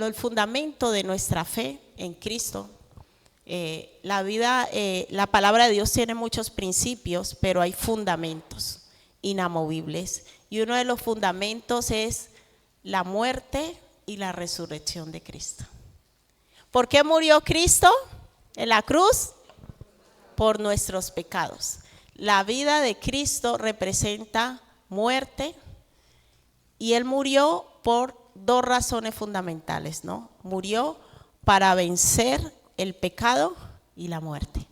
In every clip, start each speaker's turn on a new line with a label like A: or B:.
A: el fundamento de nuestra fe en Cristo. La palabra de Dios tiene muchos principios, pero hay fundamentos inamovibles. Y uno de los fundamentos es la muerte y la resurrección de Cristo. ¿Por qué murió Cristo en la cruz? Por nuestros pecados. La vida de Cristo representa muerte y Él murió por dos razones fundamentales, ¿no? Murió para vencer el pecado y la muerte.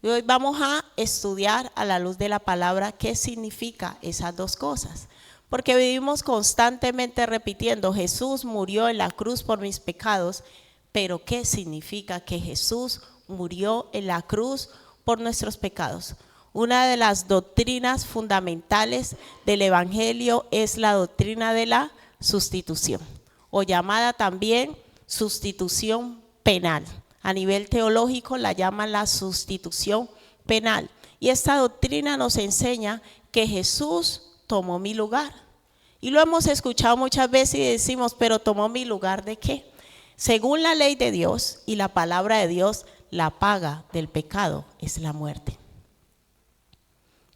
A: Y hoy vamos a estudiar a la luz de la palabra qué significa esas dos cosas. Porque vivimos constantemente repitiendo, Jesús murió en la cruz por mis pecados, pero ¿qué significa que Jesús murió en la cruz por nuestros pecados? Una de las doctrinas fundamentales del Evangelio es la doctrina de la sustitución, o llamada también sustitución penal. A nivel teológico la llaman la sustitución penal. Y esta doctrina nos enseña que Jesús tomó mi lugar. Y lo hemos escuchado muchas veces y decimos, pero ¿tomó mi lugar de qué? Según la ley de Dios y la palabra de Dios, la paga del pecado es la muerte.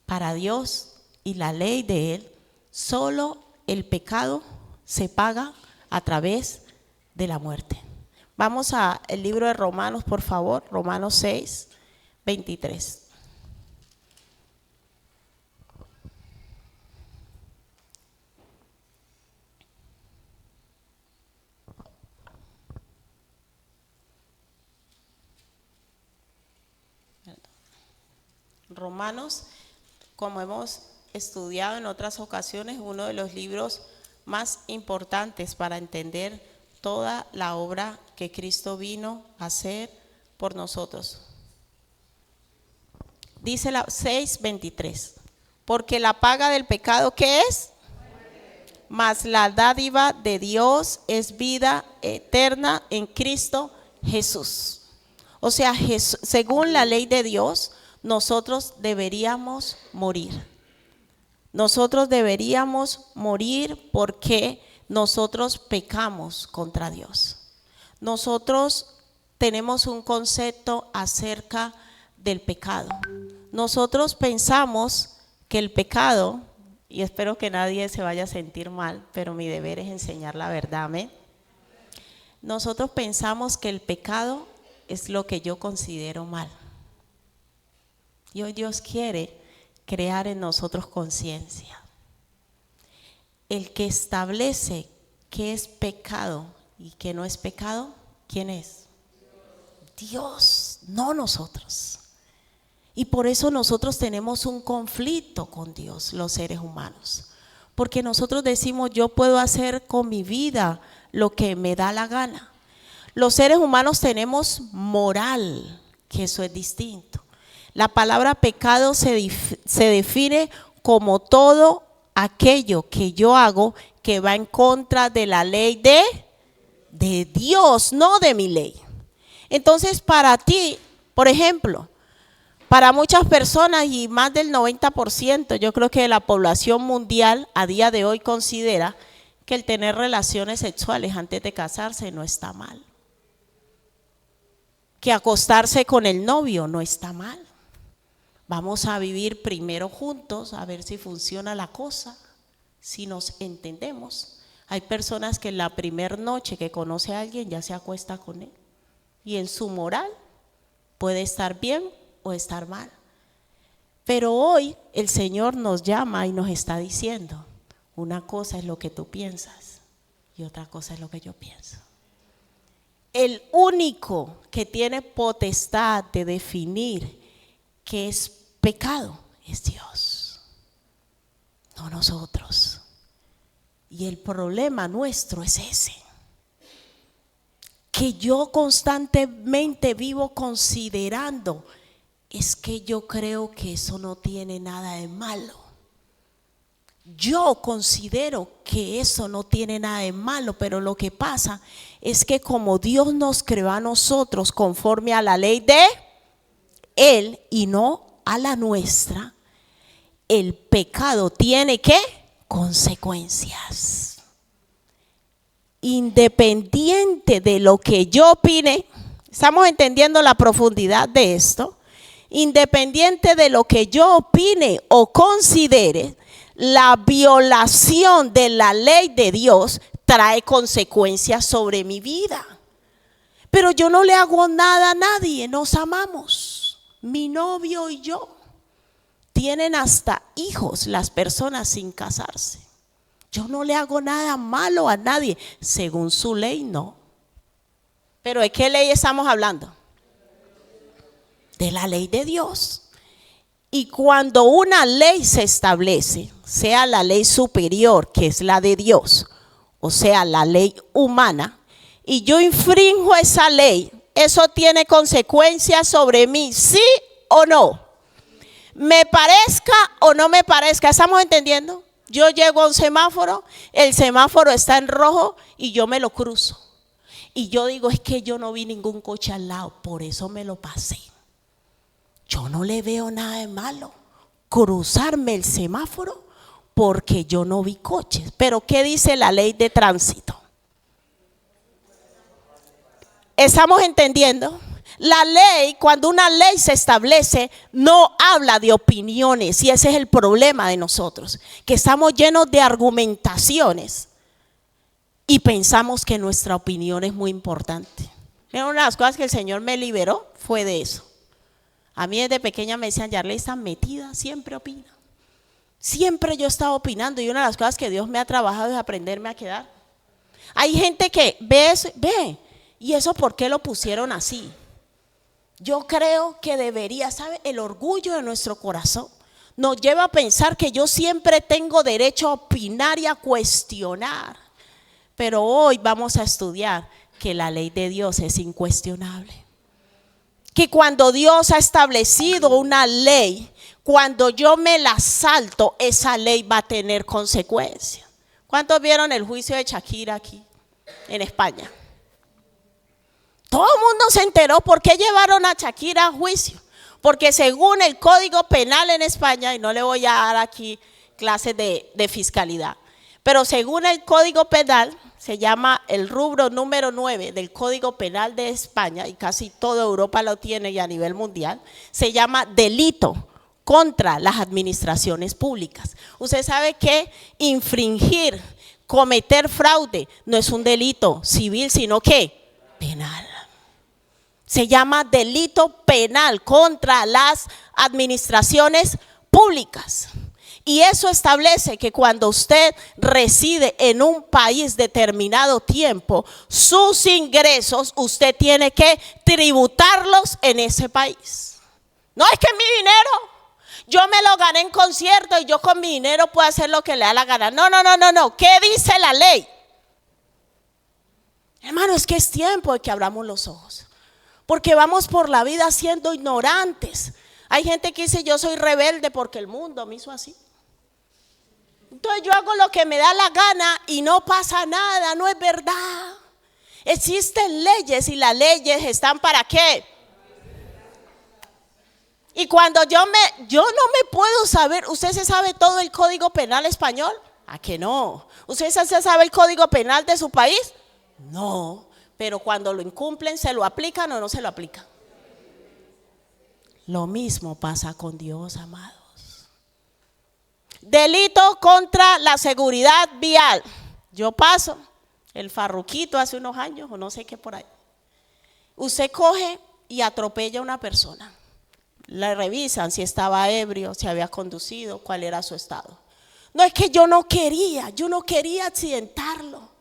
A: Para Dios y la ley de Él, solo el pecado se paga a través de la muerte. Vamos al libro de Romanos, por favor, Romanos 6, 23. Romanos, como hemos estudiado en otras ocasiones, uno de los libros más importantes para entender toda la obra que Cristo vino a hacer por nosotros. Dice la 6:23, porque la paga del pecado, ¿qué es? Mas la dádiva de Dios es vida eterna en Cristo Jesús. O sea, según la ley de Dios, nosotros deberíamos morir. Nosotros deberíamos morir porque nosotros pecamos contra Dios. Nosotros tenemos un concepto acerca del pecado. Nosotros pensamos que el pecado, y espero que nadie se vaya a sentir mal, pero mi deber es enseñar la verdad, ¿amén? Nosotros pensamos que el pecado es lo que yo considero mal. Y hoy Dios quiere crear en nosotros conciencia. El que establece qué es pecado y qué no es pecado, ¿quién es? Dios, no nosotros. Y por eso nosotros tenemos un conflicto con Dios, los seres humanos. Porque nosotros decimos, yo puedo hacer con mi vida lo que me da la gana. Los seres humanos tenemos moral, que eso es distinto. La palabra pecado se define como todo aquello que yo hago que va en contra de la ley de Dios, no de mi ley. Entonces, para ti, por ejemplo, para muchas personas y más del 90%, yo creo que la población mundial a día de hoy considera que el tener relaciones sexuales antes de casarse no está mal. Que acostarse con el novio no está mal. Vamos a vivir primero juntos, a ver si funciona la cosa, si nos entendemos. Hay personas que en la primera noche que conoce a alguien ya se acuesta con él. Y en su moral puede estar bien o estar mal. Pero hoy el Señor nos llama y nos está diciendo, una cosa es lo que tú piensas y otra cosa es lo que yo pienso. El único que tiene potestad de definir qué es pecado es Dios, no nosotros. Y el problema nuestro es ese, que yo constantemente vivo considerando, es que yo creo que eso no tiene nada de malo. Yo considero que eso no tiene nada de malo, pero lo que pasa es que como Dios nos creó a nosotros conforme a la ley de Él y no a la nuestra, el pecado tiene ¿qué? Consecuencias. independiente de lo que yo opine, ¿estamos entendiendo la profundidad de esto? Independiente de lo que yo opine o considere, la violación de la ley de Dios trae consecuencias sobre mi vida. Pero yo no le hago nada a nadie, nos amamos, mi novio y yo. Tienen hasta hijos las personas sin casarse. Yo no le hago nada malo a nadie, según su ley no. Pero ¿de qué ley estamos hablando? De la ley de Dios. Y cuando una ley se establece, sea la ley superior, que es la de Dios, o sea la ley humana, y yo infrinjo esa ley, eso tiene consecuencias sobre mí, ¿sí o no? Me parezca o no me parezca, ¿estamos entendiendo? Yo llego a un semáforo, el semáforo está en rojo y yo me lo cruzo. Y yo digo, es que yo no vi ningún coche al lado, por eso me lo pasé. Yo no le veo nada de malo cruzarme el semáforo porque yo no vi coches. Pero ¿qué dice la ley de tránsito? ¿Estamos entendiendo? La ley, cuando una ley se establece, no habla de opiniones, y ese es el problema de nosotros, que estamos llenos de argumentaciones y pensamos que nuestra opinión es muy importante. Una de las cosas que el Señor me liberó fue de eso. A mí desde pequeña me decían, Yarley está metida, siempre opina. Siempre yo estaba opinando, y una de las cosas que Dios me ha trabajado es aprenderme a quedar. Hay gente que ve, ¿y eso por qué lo pusieron así? Yo creo que debería, ¿sabe? El orgullo de nuestro corazón nos lleva a pensar que yo siempre tengo derecho a opinar y a cuestionar. Pero hoy vamos a estudiar que la ley de Dios es incuestionable. Que cuando Dios ha establecido una ley, cuando yo me la salto, esa ley va a tener consecuencias. ¿Cuántos vieron el juicio de Shakira aquí en España? Todo el mundo se enteró. ¿Por qué llevaron a Shakira a juicio? Porque según el Código Penal en España, y no le voy a dar aquí clases de fiscalidad, pero según el Código Penal, se llama el rubro número 9 del Código Penal de España, y casi toda Europa lo tiene y a nivel mundial, se llama delito contra las administraciones públicas. Usted sabe que infringir, cometer fraude, no es un delito civil, sino que penal. Se llama delito penal contra las administraciones públicas. Y eso establece que cuando usted reside en un país determinado tiempo, sus ingresos usted tiene que tributarlos en ese país. No es que mi dinero, yo me lo gané en concierto y yo con mi dinero puedo hacer lo que le da la gana. No. ¿Qué dice la ley? Hermano, es que es tiempo de que abramos los ojos. Porque vamos por la vida siendo ignorantes. Hay gente que dice, yo soy rebelde porque el mundo me hizo así. Entonces yo hago lo que me da la gana y no pasa nada, no es verdad. Existen leyes, y las leyes están ¿para qué? Y cuando yo no me puedo saber, ¿usted se sabe todo el Código Penal español? ¿A que no? ¿Usted se sabe el Código Penal de su país? No. Pero cuando lo incumplen, ¿se lo aplican o no se lo aplican? Lo mismo pasa con Dios, amados. Delito contra la seguridad vial. Yo paso el Farruquito hace unos años, o no sé qué por ahí. Usted coge y atropella a una persona. Le revisan si estaba ebrio, si había conducido, cuál era su estado. No es que yo no quería accidentarlo.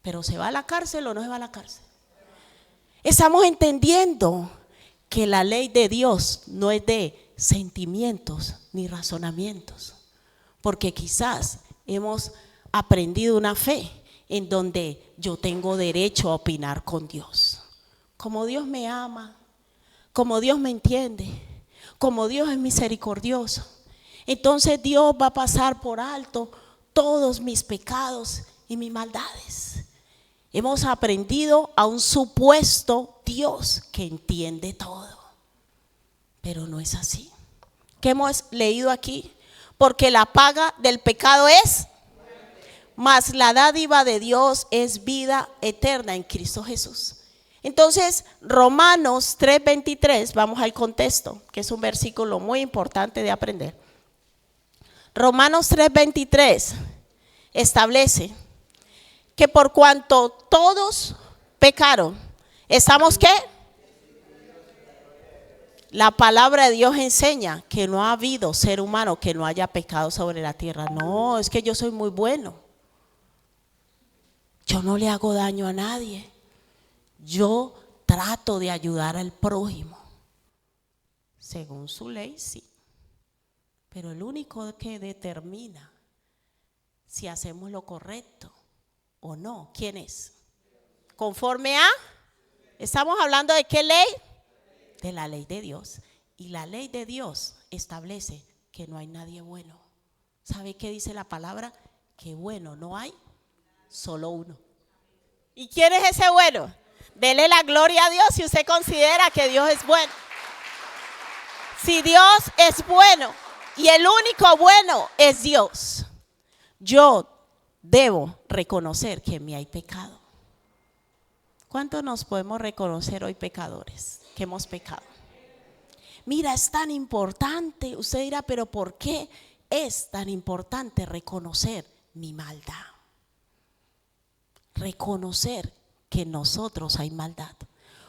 A: Pero ¿se va a la cárcel o no se va a la cárcel? Estamos entendiendo que la ley de Dios no es de sentimientos ni razonamientos. Porque quizás hemos aprendido una fe en donde yo tengo derecho a opinar con Dios. Como Dios me ama, como Dios me entiende, como Dios es misericordioso, entonces Dios va a pasar por alto todos mis pecados y mis maldades. Hemos aprendido a un supuesto Dios que entiende todo, pero no es así. ¿Qué hemos leído aquí? Porque la paga del pecado es mas la dádiva de Dios es vida eterna en Cristo Jesús. Entonces, Romanos 3:23, vamos al contexto, que es un versículo muy importante de aprender. Romanos 3:23 establece que por cuanto todos pecaron, ¿estamos qué? La palabra de Dios enseña que no ha habido ser humano que no haya pecado sobre la tierra. No, es que yo soy muy bueno. Yo no le hago daño a nadie. Yo trato de ayudar al prójimo. Según su ley, sí. Pero el único que determina si hacemos lo correcto o no, ¿quién es? Conforme a, ¿estamos hablando de qué ley? De la ley de Dios. Y la ley de Dios establece que no hay nadie bueno. ¿Sabe qué dice la palabra? Que bueno no hay, solo uno. ¿Y quién es ese bueno? Dele la gloria a Dios si usted considera que Dios es bueno. Si Dios es bueno y el único bueno es Dios, yo debo reconocer que en mí hay pecado. ¿Cuántos nos podemos reconocer hoy pecadores? Que hemos pecado. Mira, es tan importante. Usted dirá, pero ¿por qué es tan importante reconocer mi maldad? Reconocer que en nosotros hay maldad.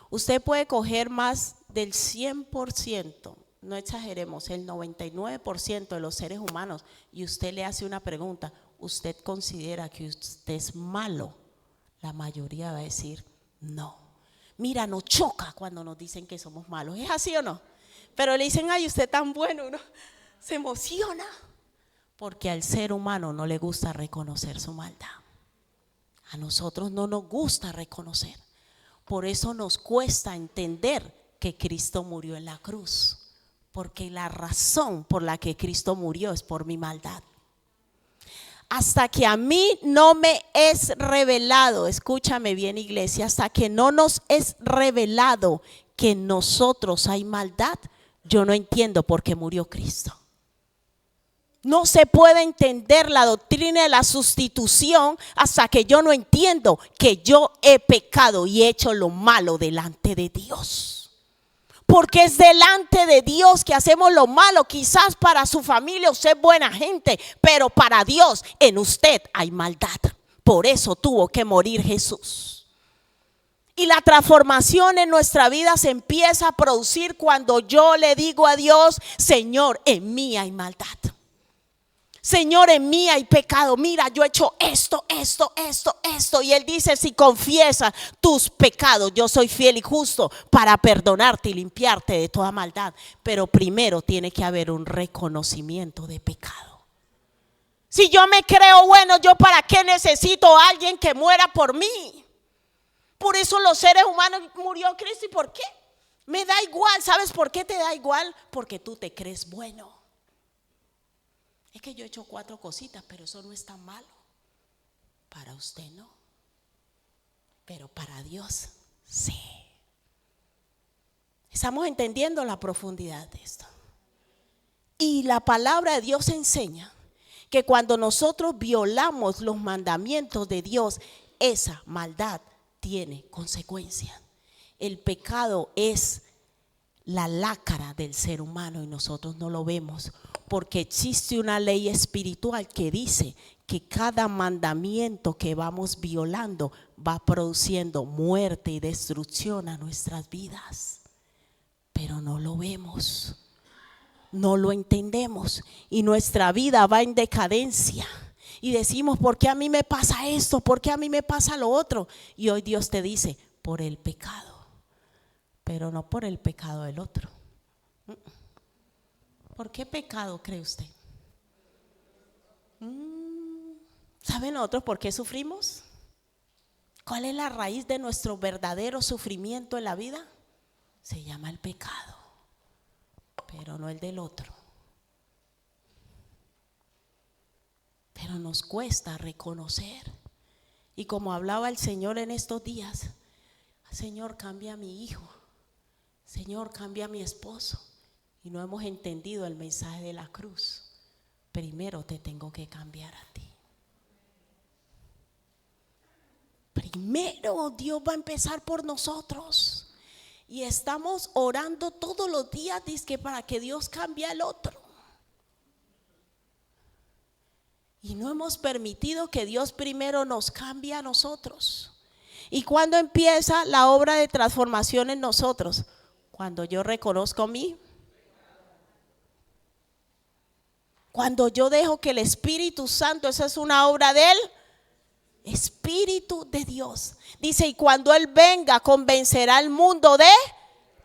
A: Usted puede coger más del 100%, no exageremos, el 99% de los seres humanos, y usted le hace una pregunta, ¿usted considera que usted es malo? La mayoría va a decir no. Mira, nos choca cuando nos dicen que somos malos. ¿Es así o no? Pero le dicen, ay, usted tan bueno, uno se emociona. Porque al ser humano no le gusta reconocer su maldad. A nosotros no nos gusta reconocer. Por eso nos cuesta entender que Cristo murió en la cruz. Porque la razón por la que Cristo murió es por mi maldad. Hasta que a mí no me es revelado, escúchame bien, iglesia, hasta que no nos es revelado que en nosotros hay maldad, yo no entiendo por qué murió Cristo. No se puede entender la doctrina de la sustitución hasta que yo no entiendo que yo he pecado y he hecho lo malo delante de Dios. Porque es delante de Dios que hacemos lo malo. Quizás para su familia usted es buena gente, pero para Dios en usted hay maldad. Por eso tuvo que morir Jesús. Y la transformación en nuestra vida se empieza a producir cuando yo le digo a Dios, Señor, en mí hay maldad. Señor, en mí hay pecado. Mira, yo he hecho esto. Y Él dice, si confiesas tus pecados, yo soy fiel y justo para perdonarte y limpiarte de toda maldad. Pero primero tiene que haber un reconocimiento de pecado. Si yo me creo bueno, ¿yo para qué necesito a alguien que muera por mí? Por eso los seres humanos murió Cristo. ¿Y por qué? Me da igual. ¿Sabes por qué te da igual? Porque tú te crees bueno. Es que yo he hecho 4 cositas, pero eso no es tan malo. Para usted no, pero para Dios sí. Estamos entendiendo la profundidad de esto. Y la palabra de Dios enseña que cuando nosotros violamos los mandamientos de Dios, esa maldad tiene consecuencias. El pecado es la lacra del ser humano y nosotros no lo vemos. Porque existe una ley espiritual que dice que cada mandamiento que vamos violando va produciendo muerte y destrucción a nuestras vidas. Pero no lo vemos, no lo entendemos y nuestra vida va en decadencia. Y decimos, ¿por qué a mí me pasa esto? ¿Por qué a mí me pasa lo otro? Y hoy Dios te dice, por el pecado, pero no por el pecado del otro. ¿Por qué pecado cree usted? ¿Saben nosotros por qué sufrimos? ¿Cuál es la raíz de nuestro verdadero sufrimiento en la vida? Se llama el pecado, pero no el del otro. Pero nos cuesta reconocer. Y como hablaba el Señor en estos días, Señor, cambia a mi hijo. Señor, cambia a mi esposo. Y no hemos entendido el mensaje de la cruz. Primero te tengo que cambiar a ti. primero Dios va a empezar por nosotros. Y estamos orando todos los días dizque para que Dios cambie al otro. Y no hemos permitido que Dios primero nos cambie a nosotros. ¿Y cuándo empieza la obra de transformación en nosotros? Cuando yo reconozco mí. Cuando yo dejo que el Espíritu Santo, esa es una obra del Espíritu de Dios. Dice, y cuando Él venga, convencerá al mundo de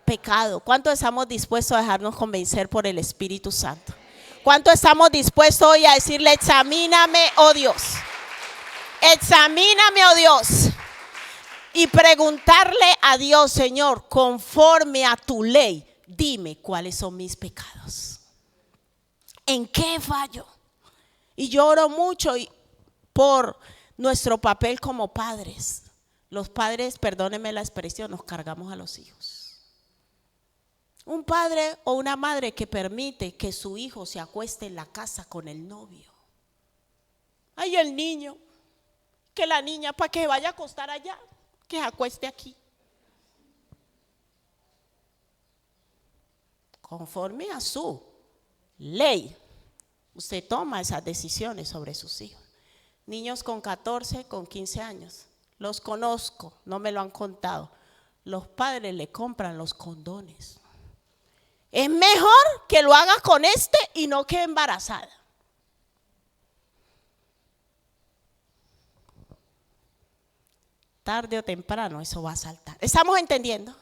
A: pecado. ¿Cuántos estamos dispuestos a dejarnos convencer por el Espíritu Santo? ¿Cuántos estamos dispuestos hoy a decirle, examíname, oh Dios? Examíname, oh Dios. Y preguntarle a Dios, Señor, conforme a tu ley, dime cuáles son mis pecados. ¿En qué fallo? Y yo oro mucho por nuestro papel como padres. Los padres, perdónenme la expresión, nos cargamos a los hijos. Un padre o una madre que permite que su hijo se acueste en la casa con el novio. Ay, el niño, que la niña para que vaya a acostar allá, que se acueste aquí. Conforme a su ley, usted toma esas decisiones sobre sus hijos. Niños con 14, con 15 años, los conozco, no me lo han contado. Los padres le compran los condones. Es mejor que lo haga con este y no quede embarazada. Tarde o temprano eso va a saltar. ¿Estamos entendiendo?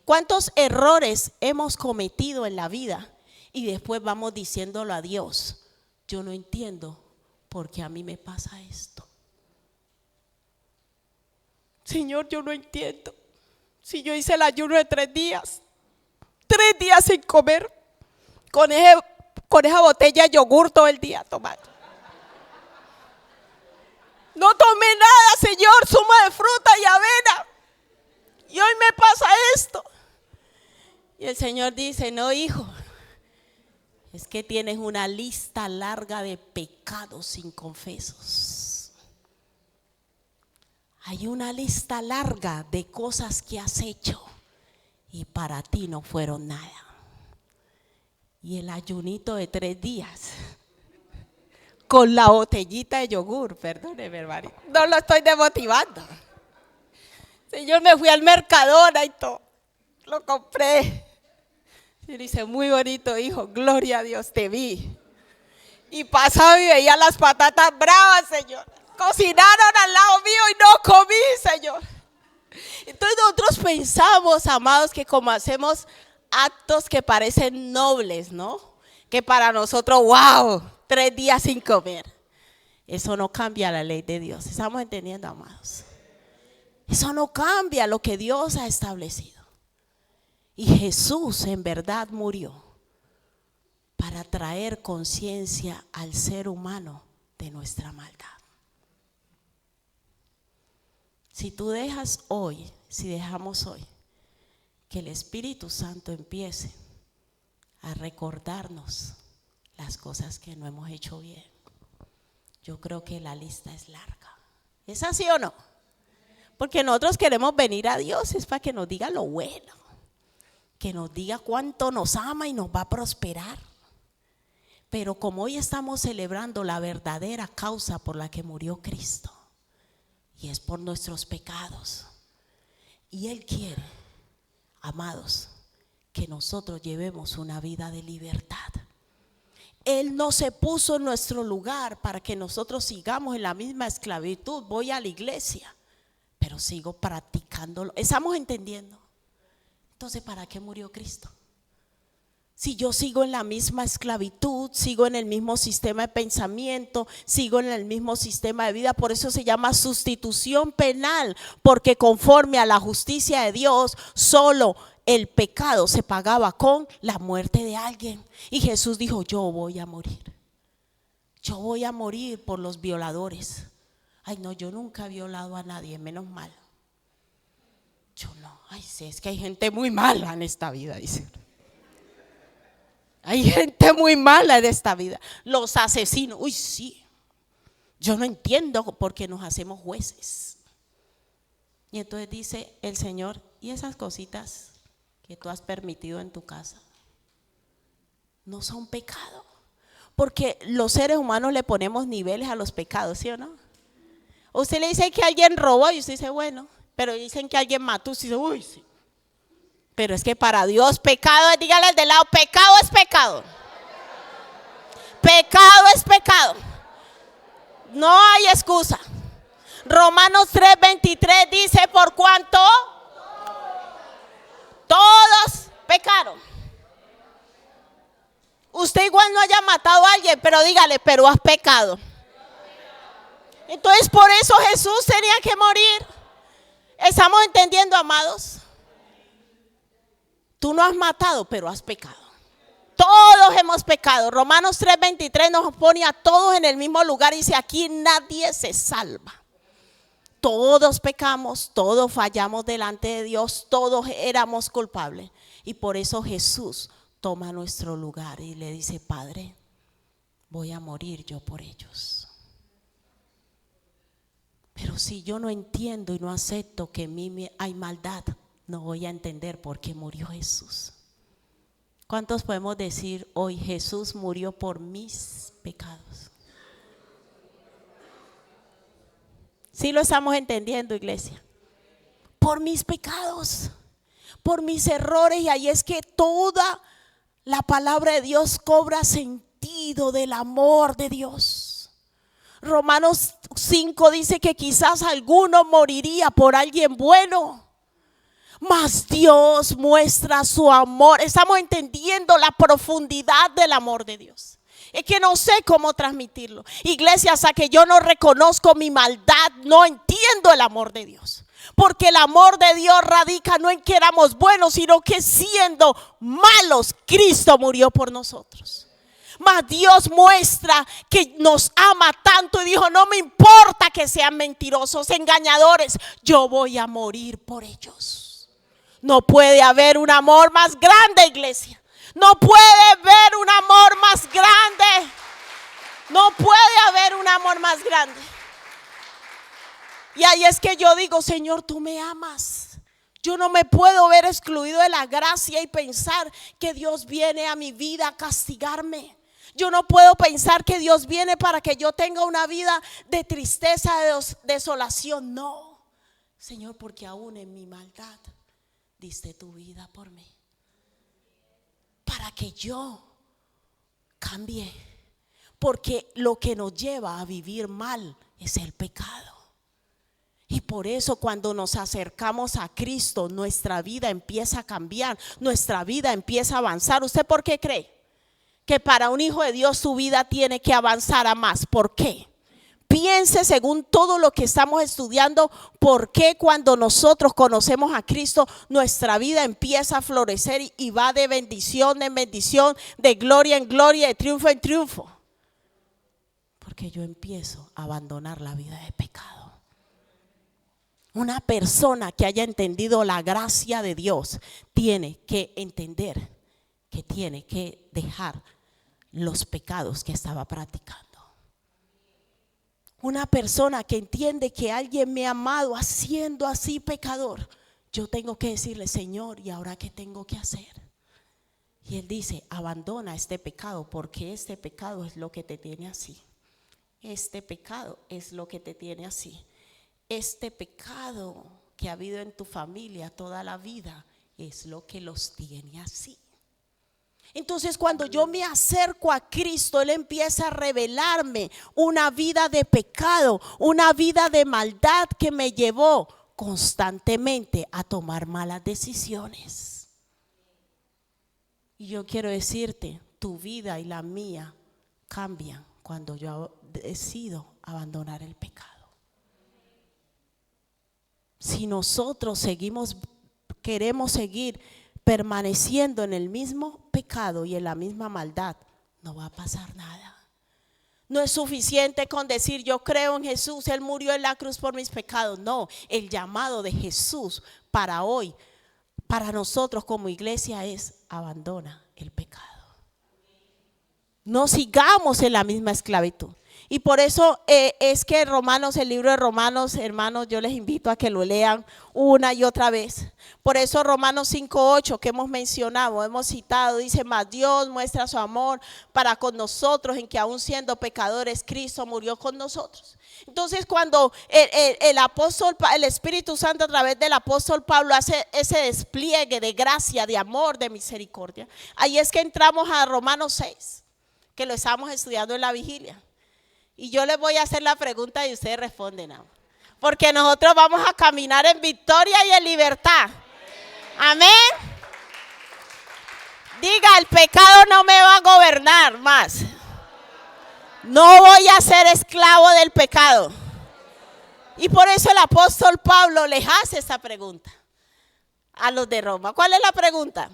A: ¿Cuántos errores hemos cometido en la vida? Y después vamos diciéndolo a Dios. Yo no entiendo por qué a mí me pasa esto. Señor, yo no entiendo. Si yo hice el ayuno de 3 días. 3 días sin comer, con esa botella de yogur todo el día tomando. No tomé nada, Señor, zumo de fruta y avena. Y hoy me pasa esto. Y el Señor dice, no, hijo, es que tienes una lista larga de pecados inconfesos. Hay una lista larga de cosas que has hecho. Y para ti no fueron nada. Y el ayunito de 3 días con la botellita de yogur, perdóneme, hermano, no lo estoy demotivando. Señor, me fui al Mercadona y todo, lo compré. Y dice, muy bonito, hijo, gloria a Dios, te vi. Y pasaba y veía las patatas bravas, Señor. Cocinaron al lado mío y no comí, Señor. Entonces nosotros pensamos, amados, que como hacemos actos que parecen nobles, ¿no? Que para nosotros, wow, 3 días sin comer. Eso no cambia la ley de Dios. ¿Estamos entendiendo, amados? Eso no cambia lo que Dios ha establecido. Y Jesús en verdad murió para traer conciencia al ser humano de nuestra maldad. Si tú dejas hoy, si dejamos hoy, que el Espíritu Santo empiece a recordarnos las cosas que no hemos hecho bien, yo creo que la lista es larga. ¿Es así o no? Porque nosotros queremos venir a Dios, es para que nos diga lo bueno, que nos diga cuánto nos ama y nos va a prosperar. Pero como hoy estamos celebrando la verdadera causa por la que murió Cristo, y es por nuestros pecados. Y Él quiere, amados, que nosotros llevemos una vida de libertad. Él no se puso en nuestro lugar para que nosotros sigamos en la misma esclavitud. Voy a la iglesia, pero sigo practicándolo. ¿Estamos entendiendo? Entonces, ¿para qué murió Cristo? Si yo sigo en la misma esclavitud, sigo en el mismo sistema de pensamiento, sigo en el mismo sistema de vida, por eso se llama sustitución penal, porque conforme a la justicia de Dios, solo el pecado se pagaba con la muerte de alguien. Y Jesús dijo, yo voy a morir. Yo voy a morir por los violadores. Ay, no, yo nunca he violado a nadie, menos mal. Yo no, ay, sí, es que hay gente muy mala en esta vida, dice. Hay gente muy mala en esta vida. Los asesinos, uy sí. Yo no entiendo por qué nos hacemos jueces. Y entonces dice el Señor, ¿y esas cositas que tú has permitido en tu casa no son pecado? Porque los seres humanos le ponemos niveles a los pecados, ¿sí o no? Usted le dice que alguien robó y usted dice, bueno, pero dicen que alguien mató, usted dice, uy, sí. Pero es que para Dios pecado, dígale al de lado, pecado es pecado. Pecado es pecado. No hay excusa. Romanos 3:23 dice, por cuanto todos pecaron. Usted igual no haya matado a alguien, pero dígale, pero has pecado. Entonces por eso Jesús tenía que morir. ¿Estamos entendiendo, amados? Tú no has matado, pero has pecado. Todos hemos pecado. Romanos 3:23 nos pone a todos en el mismo lugar y dice, aquí nadie se salva. Todos pecamos, todos fallamos delante de Dios, todos éramos culpables. Y por eso Jesús toma nuestro lugar y le dice, Padre, voy a morir yo por ellos. Pero si yo no entiendo y no acepto que en mí hay maldad, no voy a entender por qué murió Jesús. ¿Cuántos podemos decir hoy, Jesús murió por mis pecados? ¿Sí lo estamos entendiendo, iglesia? Por mis pecados, por mis errores. Y ahí es que toda la palabra de Dios cobra sentido del amor de Dios. Romanos 5 dice que quizás alguno moriría por alguien bueno, mas Dios muestra su amor. Estamos entendiendo la profundidad del amor de Dios. Es que no sé cómo transmitirlo. Iglesia, hasta que yo no reconozco mi maldad, no entiendo el amor de Dios. Porque el amor de Dios radica no en que éramos buenos, sino que siendo malos, Cristo murió por nosotros. Mas Dios muestra que nos ama tanto y dijo, no me importa que sean mentirosos, engañadores, yo voy a morir por ellos. No puede haber un amor más grande, iglesia. No puede haber un amor más grande. No puede haber un amor más grande. Y ahí es que yo digo, Señor, tú me amas. Yo no me puedo ver excluido de la gracia y pensar que Dios viene a mi vida a castigarme. Yo no puedo pensar que Dios viene para que yo tenga una vida de tristeza, de desolación. No, Señor, porque aún en mi maldad diste tu vida por mí, para que yo cambie. Porque lo que nos lleva a vivir mal es el pecado. Y por eso cuando nos acercamos a Cristo, nuestra vida empieza a cambiar, nuestra vida empieza a avanzar. ¿Usted por qué cree que para un hijo de Dios su vida tiene que avanzar a más? ¿Por qué? Piense según todo lo que estamos estudiando, por qué cuando nosotros conocemos a Cristo nuestra vida empieza a florecer y va de bendición en bendición, de gloria en gloria, de triunfo en triunfo. Porque yo empiezo a abandonar la vida de pecado. Una persona que haya entendido la gracia de Dios tiene que entender que tiene que dejar los pecados que estaba practicando. Una persona que entiende que alguien me ha amado haciendo así pecador, yo tengo que decirle, Señor, ¿y ahora qué tengo que hacer? Y Él dice, abandona este pecado, porque este pecado es lo que te tiene así. Este pecado es lo que te tiene así. Este pecado que ha habido en tu familia toda la vida es lo que los tiene así. Entonces cuando yo me acerco a Cristo, Él empieza a revelarme una vida de pecado, una vida de maldad que me llevó constantemente a tomar malas decisiones. Y yo quiero decirte, tu vida y la mía cambian cuando yo decido abandonar el pecado. Si nosotros queremos seguir permaneciendo en el mismo pecado y en la misma maldad, no va a pasar nada. No es suficiente con decir yo creo en Jesús, Él murió en la cruz por mis pecados. No, el llamado de Jesús para hoy, para nosotros como iglesia es abandona el pecado. No sigamos en la misma esclavitud. Y por eso es que Romanos, el libro de Romanos, hermanos, yo les invito a que lo lean una y otra vez. Por eso Romanos 5:8 que hemos mencionado, hemos citado, dice: mas Dios muestra su amor para con nosotros en que aún siendo pecadores, Cristo murió con nosotros. Entonces cuando el Espíritu Santo a través del apóstol Pablo hace ese despliegue de gracia, de amor, de misericordia, ahí es que entramos a Romanos 6, que lo estamos estudiando en la vigilia. Y yo les voy a hacer la pregunta y ustedes responden ahora. Porque nosotros vamos a caminar en victoria y en libertad. Amén. Diga: el pecado no me va a gobernar más. No voy a ser esclavo del pecado. Y por eso el apóstol Pablo les hace esta pregunta a los de Roma. ¿Cuál es la pregunta?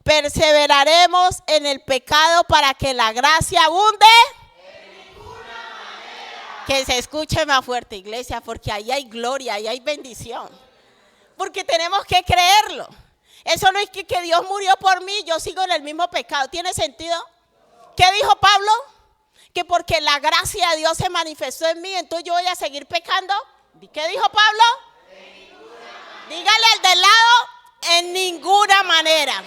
A: ¿Perseveraremos en el pecado para que la gracia abunde? Que se escuche más fuerte, iglesia, porque ahí hay gloria, ahí hay bendición. Porque tenemos que creerlo. Eso no es que Dios murió por mí, yo sigo en el mismo pecado. ¿Tiene sentido? ¿Qué dijo Pablo? Que porque la gracia de Dios se manifestó en mí, entonces yo voy a seguir pecando. ¿Qué dijo Pablo? Dígale al del lado: en ninguna manera.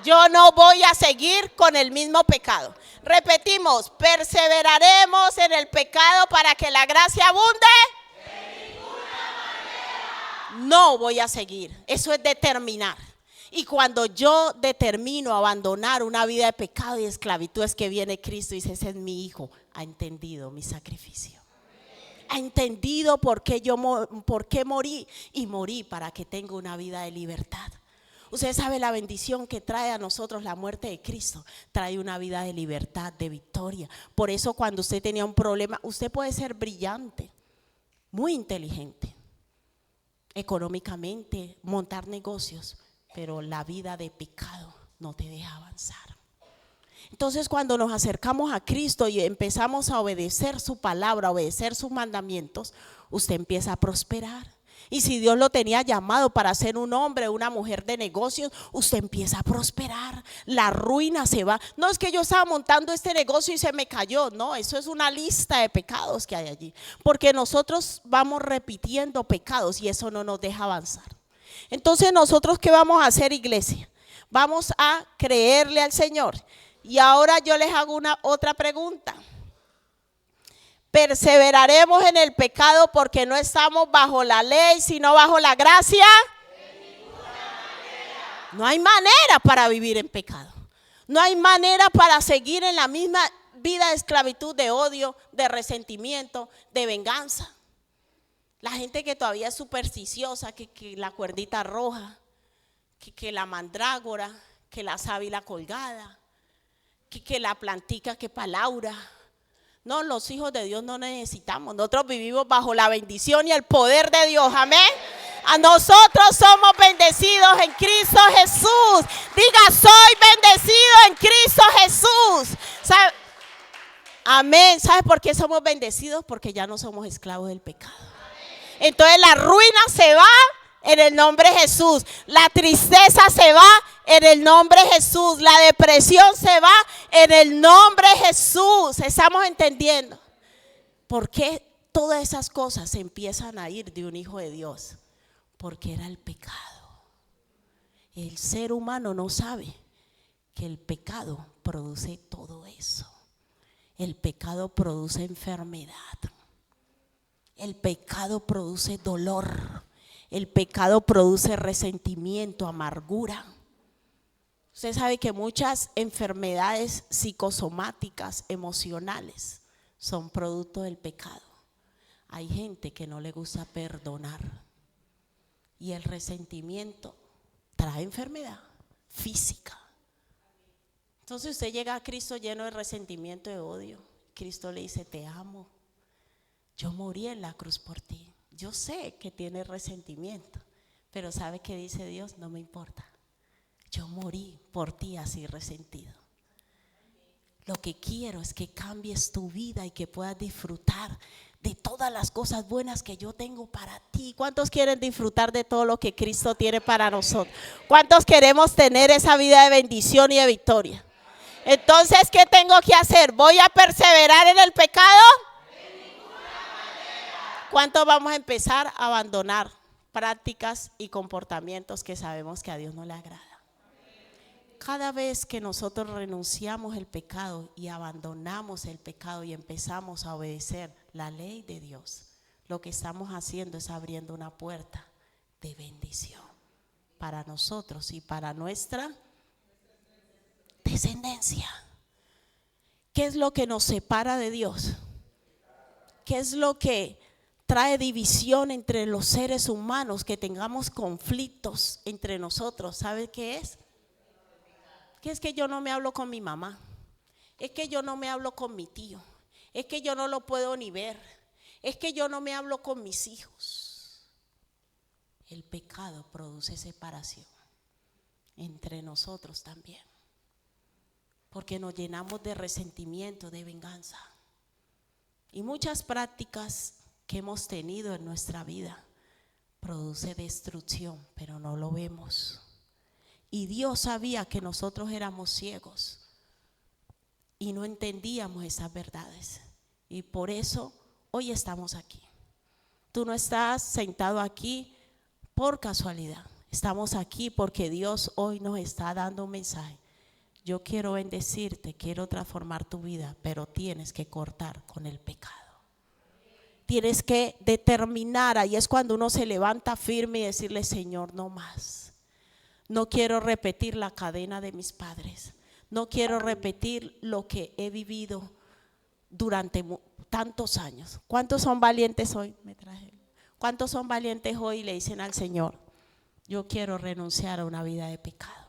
A: Yo no voy a seguir con el mismo pecado. Repetimos: perseveraremos en el pecado para que la gracia abunde. De ninguna manera. No voy a seguir. Eso es determinar. Y cuando yo determino abandonar una vida de pecado y esclavitud, es que viene Cristo y dice: ese es mi hijo. Ha entendido mi sacrificio. Ha entendido por qué morí. Y morí para que tenga una vida de libertad. Usted sabe la bendición que trae a nosotros la muerte de Cristo. Trae una vida de libertad, de victoria. Por eso cuando usted tenía un problema, usted puede ser brillante, muy inteligente, económicamente, montar negocios, pero la vida de pecado no te deja avanzar. Entonces cuando nos acercamos a Cristo y empezamos a obedecer su palabra, a obedecer sus mandamientos, usted empieza a prosperar. Y si Dios lo tenía llamado para ser un hombre o una mujer de negocios, usted empieza a prosperar. La ruina se va. No es que yo estaba montando este negocio y se me cayó. No, eso es una lista de pecados que hay allí. Porque nosotros vamos repitiendo pecados y eso no nos deja avanzar. Entonces nosotros, ¿qué vamos a hacer, iglesia? Vamos a creerle al Señor. Y ahora yo les hago otra pregunta. ¿Perseveraremos en el pecado porque no estamos bajo la ley, sino bajo la gracia? De ninguna manera. No hay manera para vivir en pecado. No hay manera para seguir en la misma vida de esclavitud, de odio, de resentimiento, de venganza. La gente que todavía es supersticiosa, que la cuerdita roja, que la mandrágora, que la sábila colgada, que la plantica que palaura. No, los hijos de Dios no necesitamos. Nosotros vivimos bajo la bendición y el poder de Dios. Amén. A nosotros somos bendecidos en Cristo Jesús. Diga: soy bendecido en Cristo Jesús. ¿Sabe? Amén. ¿Sabe por qué somos bendecidos? Porque ya no somos esclavos del pecado. Entonces la ruina se va en el nombre de Jesús. La tristeza se va en el nombre de Jesús. La depresión se va en el nombre de Jesús. ¿Estamos entendiendo? ¿Por qué todas esas cosas se empiezan a ir de un hijo de Dios? Porque era el pecado. El ser humano no sabe que el pecado produce todo eso. El pecado produce enfermedad. El pecado produce dolor. El pecado produce resentimiento, amargura. Usted sabe que muchas enfermedades psicosomáticas, emocionales, son producto del pecado. Hay gente que no le gusta perdonar. Y el resentimiento trae enfermedad física. Entonces usted llega a Cristo lleno de resentimiento, de odio. Cristo le dice: te amo. Yo morí en la cruz por ti. Yo sé que tienes resentimiento, pero ¿sabe qué dice Dios? No me importa. Yo morí por ti así resentido. Lo que quiero es que cambies tu vida y que puedas disfrutar de todas las cosas buenas que yo tengo para ti. ¿Cuántos quieren disfrutar de todo lo que Cristo tiene para nosotros? ¿Cuántos queremos tener esa vida de bendición y de victoria? Entonces, ¿qué tengo que hacer? ¿Voy a perseverar en el pecado? ¿Cuánto vamos a empezar a abandonar prácticas y comportamientos que sabemos que a Dios no le agrada? Cada vez que nosotros renunciamos al pecado y abandonamos el pecado y empezamos a obedecer la ley de Dios, lo que estamos haciendo es abriendo una puerta de bendición para nosotros y para nuestra descendencia. ¿Qué es lo que nos separa de Dios? ¿Qué es lo que trae división entre los seres humanos? Que tengamos conflictos entre nosotros. ¿Sabe qué es? Que es que yo no me hablo con mi mamá, es que yo no me hablo con mi tío, es que yo no lo puedo ni ver, es que yo no me hablo con mis hijos. El pecado produce separación entre nosotros también, porque nos llenamos de resentimiento, de venganza y muchas prácticas que hemos tenido en nuestra vida produce destrucción, pero no lo vemos. Y Dios sabía que nosotros éramos ciegos y no entendíamos esas verdades. Y por eso hoy estamos aquí. Tú no estás sentado aquí por casualidad. Estamos aquí porque Dios hoy nos está dando un mensaje. Yo quiero bendecirte, quiero transformar tu vida, pero tienes que cortar con el pecado. Tienes que determinar, ahí es cuando uno se levanta firme y decirle: Señor, no más. No quiero repetir la cadena de mis padres. No quiero repetir lo que he vivido durante tantos años. ¿Cuántos son valientes hoy? ¿Cuántos son valientes hoy y le dicen al Señor: yo quiero renunciar a una vida de pecado?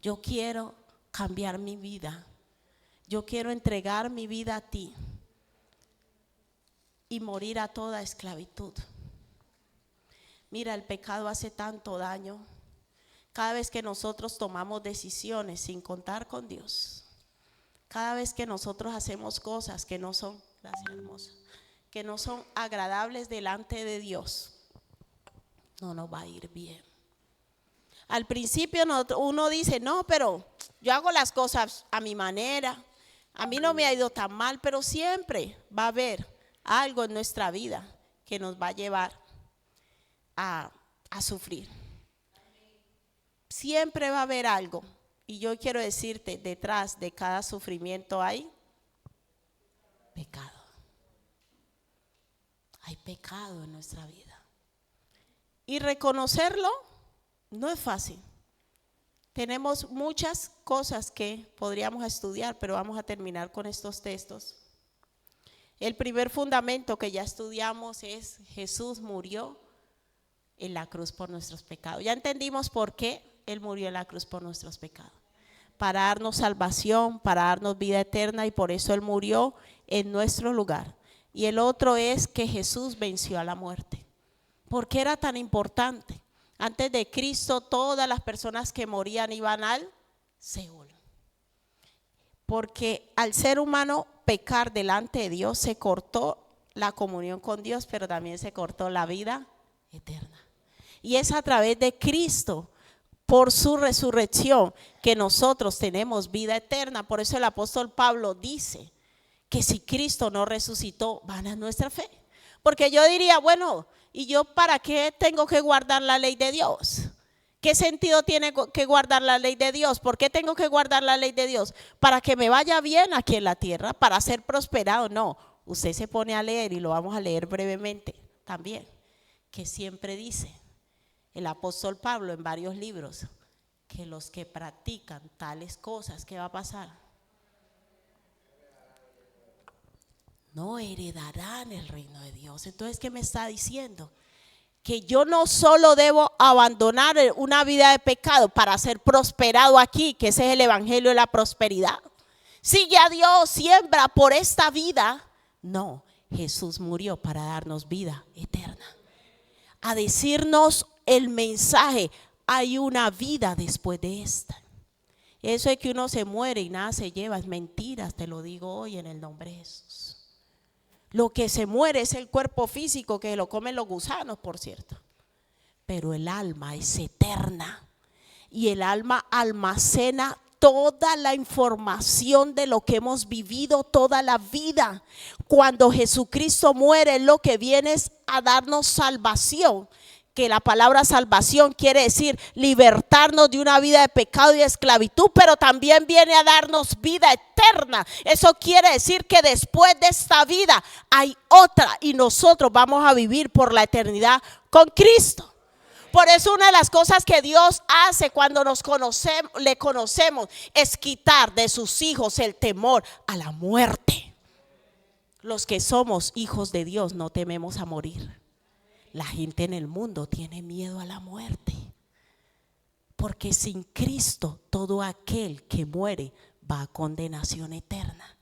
A: Yo quiero cambiar mi vida. Yo quiero entregar mi vida a ti y morir a toda esclavitud. Mira, el pecado hace tanto daño. Cada vez que nosotros tomamos decisiones sin contar con Dios, cada vez que nosotros hacemos cosas que no son, gracias hermosa, que no son agradables delante de Dios, no nos va a ir bien. Al principio uno dice: no, pero yo hago las cosas a mi manera, a mí no me ha ido tan mal, pero siempre va a haber algo en nuestra vida que nos va a llevar a sufrir. Siempre va a haber algo. Y yo quiero decirte, detrás de cada sufrimiento hay pecado. Hay pecado en nuestra vida. Y reconocerlo no es fácil. Tenemos muchas cosas que podríamos estudiar, pero vamos a terminar con estos textos. El primer fundamento que ya estudiamos es: Jesús murió en la cruz por nuestros pecados. Ya entendimos por qué Él murió en la cruz por nuestros pecados. Para darnos salvación, para darnos vida eterna, y por eso Él murió en nuestro lugar. Y el otro es que Jesús venció a la muerte. ¿Por qué era tan importante? Antes de Cristo, todas las personas que morían iban al Seol. Porque al ser humano pecar delante de Dios, se cortó la comunión con Dios, pero también se cortó la vida eterna. Y es a través de Cristo, por su resurrección, que nosotros tenemos vida eterna. Por eso el apóstol Pablo dice que si Cristo no resucitó, vana es nuestra fe. Porque yo diría: bueno, ¿y yo para qué tengo que guardar la ley de Dios? ¿Qué sentido tiene que guardar la ley de Dios? ¿Por qué tengo que guardar la ley de Dios? ¿Para que me vaya bien aquí en la tierra? ¿Para ser prosperado? No, usted se pone a leer, y lo vamos a leer brevemente también, que siempre dice el apóstol Pablo en varios libros que los que practican tales cosas, ¿qué va a pasar? No heredarán el reino de Dios. Entonces, ¿qué me está diciendo? Que yo no solo debo abandonar una vida de pecado para ser prosperado aquí, que ese es el evangelio de la prosperidad. Sigue a Dios, siembra por esta vida. No, Jesús murió para darnos vida eterna. A decirnos el mensaje: hay una vida después de esta. Eso de que uno se muere y nada se lleva es mentira, te lo digo hoy en el nombre de Jesús. Lo que se muere es el cuerpo físico, que lo comen los gusanos, por cierto. Pero el alma es eterna, y el alma almacena toda la información de lo que hemos vivido toda la vida. Cuando Jesucristo muere, lo que viene es a darnos salvación. Que la palabra salvación quiere decir libertarnos de una vida de pecado y de esclavitud, pero también viene a darnos vida eterna. Eso quiere decir que después de esta vida hay otra y nosotros vamos a vivir por la eternidad con Cristo. Por eso una de las cosas que Dios hace cuando le conocemos es quitar de sus hijos el temor a la muerte. Los que somos hijos de Dios no tememos a morir. La gente en el mundo tiene miedo a la muerte, porque sin Cristo todo aquel que muere va a condenación eterna.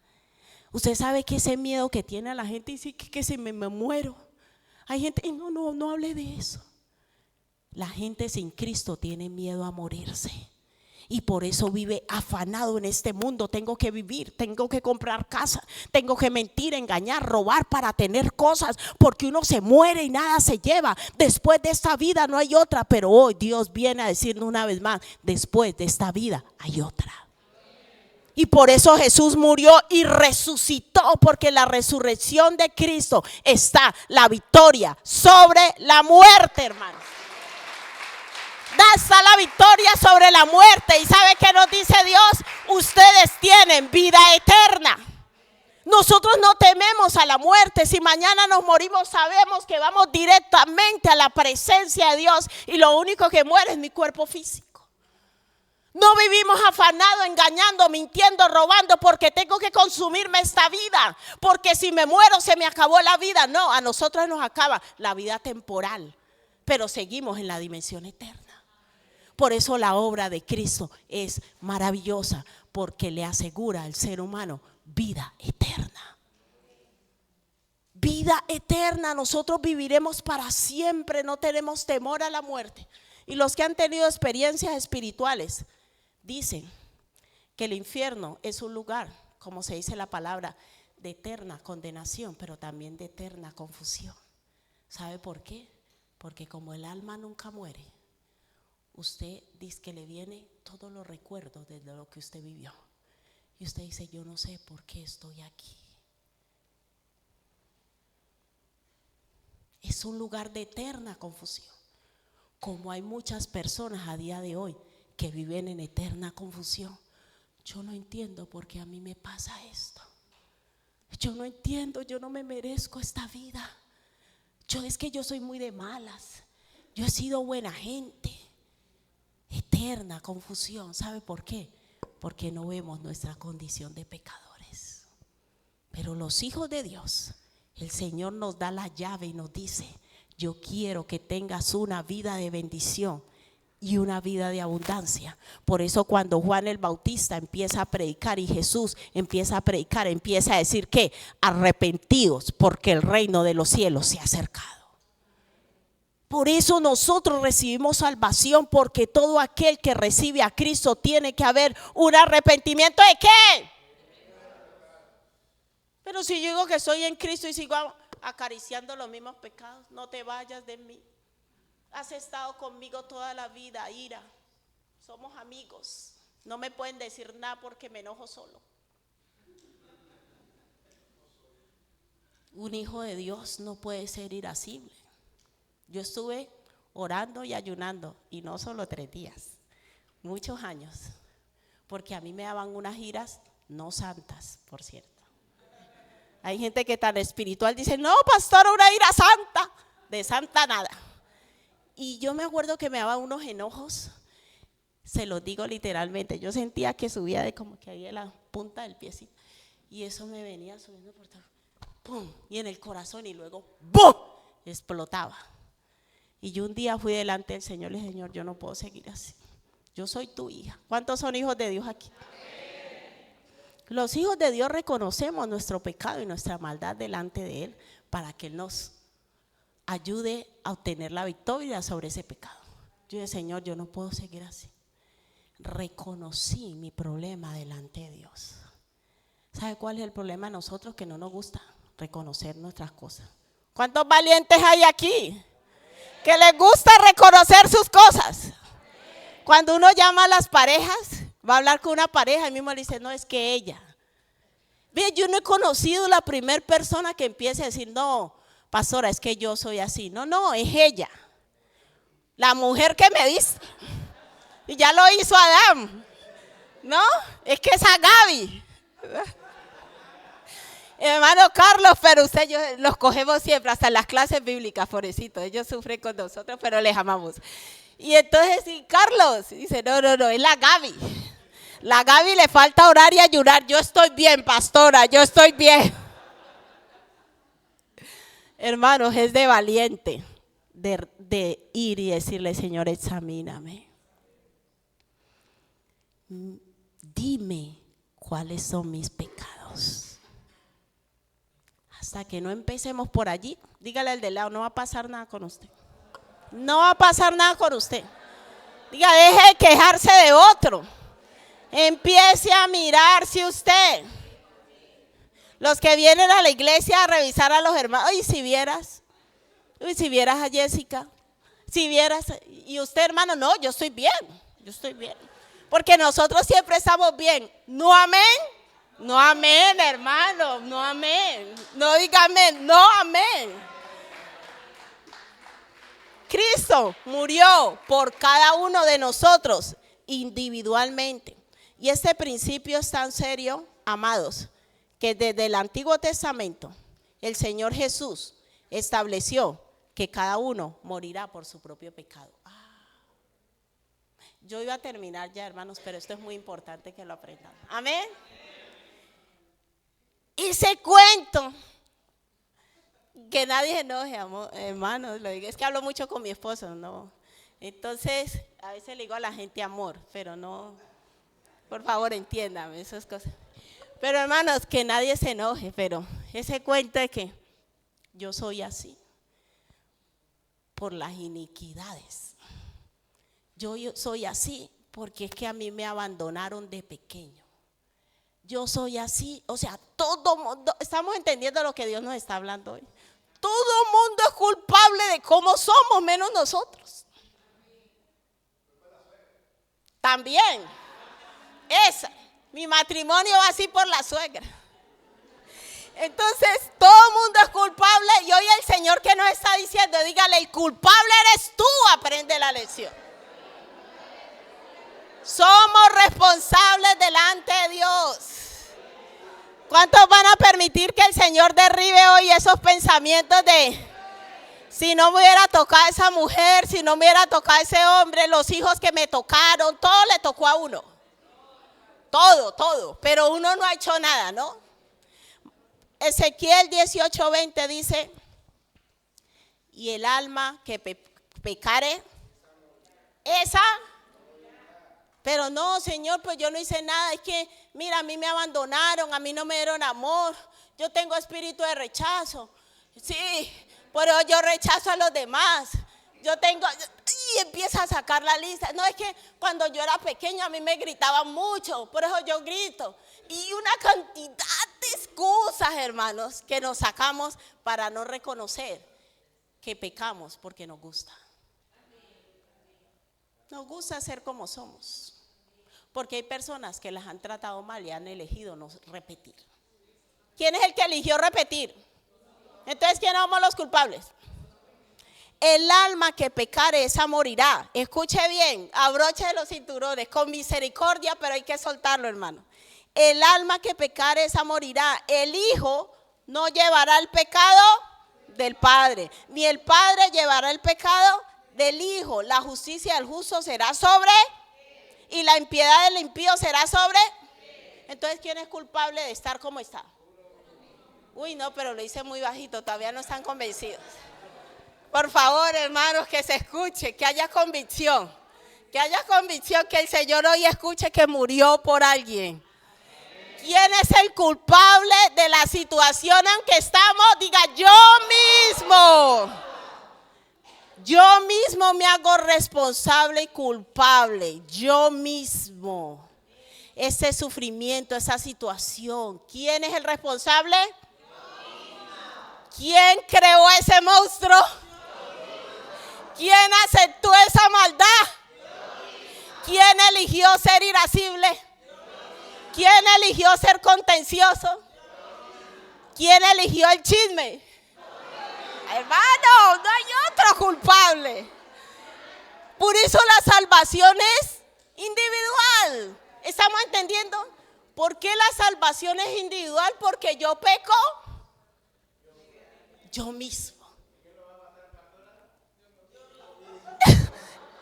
A: Usted sabe que ese miedo que tiene a la gente, dice que si me muero, hay gente, y no hable de eso. La gente sin Cristo tiene miedo a morirse. Y por eso vive afanado en este mundo. Tengo que vivir, tengo que comprar casa, tengo que mentir, engañar, robar para tener cosas, porque uno se muere y nada se lleva. Después de esta vida no hay otra, pero hoy Dios viene a decirnos una vez más, después de esta vida hay otra. Y por eso Jesús murió y resucitó, porque en la resurrección de Cristo está la victoria sobre la muerte, hermanos. Está la victoria sobre la muerte. ¿Y sabe qué nos dice Dios? Ustedes tienen vida eterna. Nosotros no tememos a la muerte. Si mañana nos morimos, sabemos que vamos directamente a la presencia de Dios, y lo único que muere es mi cuerpo físico. No vivimos afanados, engañando, mintiendo, robando, porque tengo que consumirme esta vida, porque si me muero se me acabó la vida. No, a nosotros nos acaba la vida temporal, pero seguimos en la dimensión eterna. Por eso la obra de Cristo es maravillosa, porque le asegura al ser humano vida eterna. Vida eterna, nosotros viviremos para siempre, no tenemos temor a la muerte. Y los que han tenido experiencias espirituales dicen que el infierno es un lugar, como se dice la palabra, de eterna condenación, pero también de eterna confusión. ¿Sabe por qué? Porque como el alma nunca muere, usted dice que le viene todos los recuerdos de lo que usted vivió. Y usted dice, yo no sé por qué estoy aquí. Es un lugar de eterna confusión. Como hay muchas personas a día de hoy que viven en eterna confusión. Yo no entiendo por qué a mí me pasa esto. Yo no entiendo, yo no me merezco esta vida. Es que yo soy muy de malas. Yo he sido buena gente. Eterna confusión. ¿Sabe por qué? Porque no vemos nuestra condición de pecadores. Pero los hijos de Dios, el Señor nos da la llave y nos dice, yo quiero que tengas una vida de bendición y una vida de abundancia. Por eso cuando Juan el Bautista empieza a predicar y Jesús empieza a predicar, empieza a decir que arrepentidos, porque el reino de los cielos se ha acercado. Por eso nosotros recibimos salvación, porque todo aquel que recibe a Cristo tiene que haber un arrepentimiento. ¿De qué? Pero si yo digo que soy en Cristo y sigo acariciando los mismos pecados, no te vayas de mí. Has estado conmigo toda la vida, Ira. Somos amigos. No me pueden decir nada porque me enojo solo. Un hijo de Dios no puede ser irascible. Yo estuve orando y ayunando, y no solo 3 días, muchos años, porque a mí me daban unas iras no santas, por cierto. Hay gente que tan espiritual dice, no, pastor, una ira santa, de santa nada. Y yo me acuerdo que me daban unos enojos, se los digo literalmente, yo sentía que subía de como que ahí de la punta del piecito, y eso me venía subiendo por todo, ¡pum! Y en el corazón, y luego ¡bum! Explotaba. Y yo un día fui delante del Señor y le dije, Señor, yo no puedo seguir así. Yo soy tu hija. ¿Cuántos son hijos de Dios aquí? Amén. Los hijos de Dios reconocemos nuestro pecado y nuestra maldad delante de Él, para que Él nos ayude a obtener la victoria sobre ese pecado. Yo dije, Señor, yo no puedo seguir así. Reconocí mi problema delante de Dios. ¿Sabe cuál es el problema de nosotros? Que no nos gusta reconocer nuestras cosas. ¿Cuántos valientes hay aquí? Que les gusta reconocer sus cosas. Cuando uno llama a las parejas Va a hablar con una pareja y mismo le dice, no, es que ella. Bien, yo no he conocido la primera persona que empiece a decir, no, pastora, es que yo soy así. No, no, es ella. La mujer que me dice. Y ya lo hizo Adán. ¿No? Es que es a Gaby. Hermano Carlos, pero usted, yo los cogemos siempre, hasta en las clases bíblicas, pobrecitos. Ellos sufren con nosotros, pero les amamos. Y entonces, sí, Carlos dice, no, es la Gaby. La Gaby le falta orar y ayunar. Yo estoy bien, pastora, yo estoy bien. Hermanos, es de valiente de ir y decirle, Señor, examíname. Dime cuáles son mis pecados. Hasta que no empecemos por allí, dígale al de lado, no va a pasar nada con usted. No va a pasar nada con usted. Diga, deje de quejarse de otro. Empiece a mirarse usted. Los que vienen a la iglesia a revisar a los hermanos. Ay, si vieras a Jessica. Si vieras. Y usted, hermano, no, yo estoy bien. Yo estoy bien. Porque nosotros siempre estamos bien. ¿No amén? No amén, hermano. No amén. No diga amén. No amén. Cristo murió por cada uno de nosotros individualmente. Y este principio es tan serio, amados, que desde el Antiguo Testamento el Señor Jesús estableció que cada uno morirá por su propio pecado. Yo iba a terminar ya, hermanos, pero esto es muy importante que lo aprendamos. Amén. Y se cuento que nadie se enoje, hermanos, lo digo, es que hablo mucho con mi esposo, no. Entonces, a veces le digo a la gente amor, pero no, por favor, entiéndame esas cosas. Pero hermanos, que nadie se enoje, pero ese cuento de que yo soy así por las iniquidades. Yo soy así porque es que a mí me abandonaron de pequeño. Yo soy así, o sea, todo mundo, estamos entendiendo lo que Dios nos está hablando hoy. Todo mundo es culpable de cómo somos, menos nosotros. También, mi matrimonio va así por la suegra. Entonces, todo el mundo es culpable y hoy el Señor que nos está diciendo, dígale, el culpable eres tú, aprende la lección. Somos responsables delante de Dios. ¿Cuántos van a permitir que el Señor derribe hoy esos pensamientos de si no me hubiera tocado esa mujer, si no me hubiera tocado ese hombre, los hijos que me tocaron, todo le tocó a uno? Todo, pero uno no ha hecho nada, ¿no? Ezequiel 18:20 dice, y el alma que pecare, esa. Pero no, Señor, pues yo no hice nada. Es que, mira, a mí me abandonaron, a mí no me dieron amor. Yo tengo espíritu de rechazo. Sí, pero yo rechazo a los demás. Y empieza a sacar la lista. No, es que cuando yo era pequeña a mí me gritaban mucho, por eso yo grito. Y una cantidad de excusas, hermanos, que nos sacamos para no reconocer que pecamos porque nos gusta. Nos gusta ser como somos, porque hay personas que las han tratado mal y han elegido no repetir. ¿Quién es el que eligió repetir? Entonces, ¿quiénes somos los culpables? El alma que pecare, esa morirá. Escuche bien, abroche los cinturones, con misericordia, pero hay que soltarlo, hermano. El alma que pecare, esa morirá. El hijo no llevará el pecado del padre, ni el padre llevará el pecado del hijo. La justicia del justo será sobre, y la impiedad del impío será sobre. Entonces, ¿quién es culpable de estar como está? Uy, no, pero lo hice muy bajito, todavía no están convencidos. Por favor, hermanos, que se escuche, que haya convicción. Que haya convicción, que el Señor hoy escuche que murió por alguien. ¿Quién es el culpable de la situación en que estamos? Diga, yo mismo. Yo mismo me hago responsable y culpable. Yo mismo. Ese sufrimiento, esa situación. ¿Quién es el responsable? ¿Quién creó ese monstruo? ¿Quién aceptó esa maldad? ¿Quién eligió ser irascible? ¿Quién eligió ser contencioso? ¿Quién eligió el chisme? Hermano, no hay otro culpable. Por eso la salvación es individual. ¿Estamos entendiendo? ¿Por qué la salvación es individual? Porque yo peco yo mismo.